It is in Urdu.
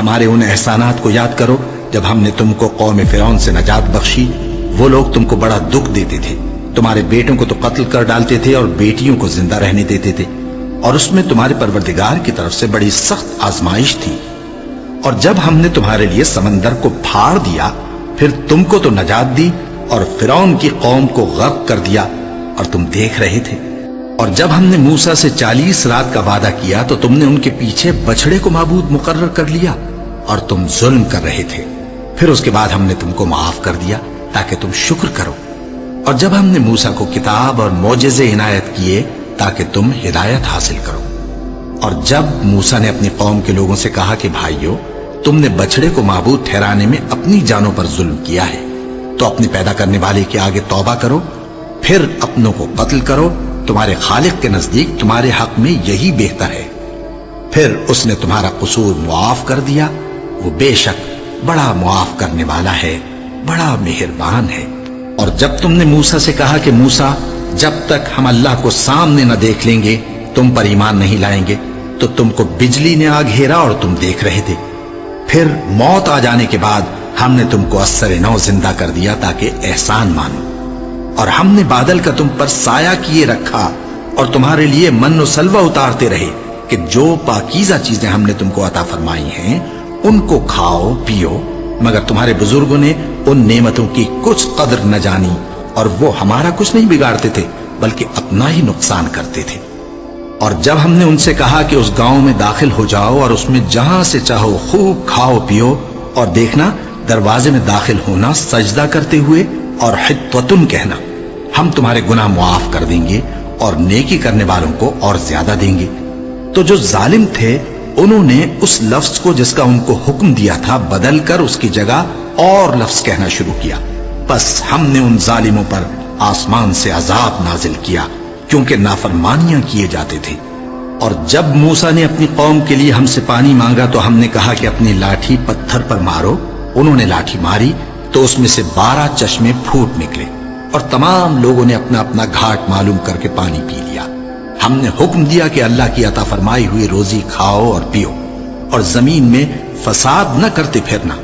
ہمارے ان احسانات کو یاد کرو جب ہم نے تم کو قوم فرعون سے نجات بخشی۔ وہ لوگ تم کو بڑا دکھ دیتے تھے، تمہارے بیٹوں کو تو قتل کر ڈالتے تھے اور بیٹیوں کو زندہ رہنے دیتے تھے، اور اس میں تمہارے پروردگار کی طرف سے بڑی سخت آزمائش تھی۔ اور جب ہم نے تمہارے لیے سمندر کو پھاڑ دیا، پھر تم کو تو نجات دی اور فرعون کی قوم کو غرق کر دیا، اور تم دیکھ رہے تھے۔ اور جب ہم نے موسیٰ سے 40 رات کا وعدہ کیا تو تم نے ان کے پیچھے بچڑے کو معبود مقرر کر لیا، اور تم ظلم کر رہے تھے۔ پھر اس کے بعد ہم نے تم کو معاف کر دیا تاکہ تم شکر کرو۔ اور جب ہم نے موسیٰ کو کتاب اور معجزے عنایت کیے تاکہ تم ہدایت حاصل کرو۔ اور جب موسیٰ نے اپنی قوم کے لوگوں سے کہا کہ بھائیو، تم نے بچڑے کو معبود ٹھہرانے میں اپنی جانوں پر ظلم کیا ہے، تو اپنے پیدا کرنے والے کے آگے توبہ کرو، پھر اپنوں کو قتل کرو، تمہارے خالق کے نزدیک تمہارے حق میں یہی بہتر ہے۔ پھر اس نے تمہارا قصور معاف کر دیا، وہ بے شک بڑا معاف کرنے والا ہے، بڑا مہربان ہے۔ اور جب تم نے موسیٰ سے کہا کہ موسیٰ، جب تک ہم اللہ کو سامنے نہ دیکھ لیں گے تم پر ایمان نہیں لائیں گے، تو تم کو بجلی نے آ گھیرا اور تم دیکھ رہے تھے۔ پھر موت آ جانے کے بعد ہم نے تم کو اثر نو زندہ کر دیا تاکہ احسان مانو۔ اور ہم نے بادل کا تم پر سایہ کیے رکھا اور تمہارے لیے من و سلوہ اتارتے رہے کہ جو پاکیزہ چیزیں ہم نے تم کو عطا فرمائی ہیں ان کو کھاؤ پیو، مگر تمہارے بزرگوں نے ان نعمتوں کی کچھ قدر نہ جانی، اور وہ ہمارا کچھ نہیں بگاڑتے تھے بلکہ اپنا ہی نقصان کرتے تھے۔ اور جب ہم نے ان سے کہا کہ اس گاؤں میں داخل ہو جاؤ اور اس میں جہاں سے چاہو خوب کھاؤ پیو، اور دیکھنا دروازے میں داخل ہونا سجدہ کرتے ہوئے اور حطوتن کہنا، ہم تمہارے گناہ معاف کر دیں گے اور نیکی کرنے والوں کو اور زیادہ دیں گے، تو جو ظالم تھے انہوں نے اس لفظ کو جس کا ان کو حکم دیا تھا بدل کر اس کی جگہ اور لفظ کہنا شروع کیا، بس ہم نے ان ظالموں پر آسمان سے عذاب نازل کیا کیونکہ نافرمانیاں کیے جاتے تھے۔ اور جب موسیٰ نے اپنی قوم کے لیے ہم سے پانی مانگا تو ہم نے کہا کہ اپنی لاٹھی پتھر پر مارو، انہوں نے لاٹھی ماری تو اس میں سے 12 چشمے پھوٹ نکلے، اور تمام لوگوں نے اپنا اپنا گھاٹ معلوم کر کے پانی پی لیا۔ ہم نے حکم دیا کہ اللہ کی عطا فرمائی ہوئی روزی کھاؤ اور پیو، اور زمین میں فساد نہ کرتے پھرنا۔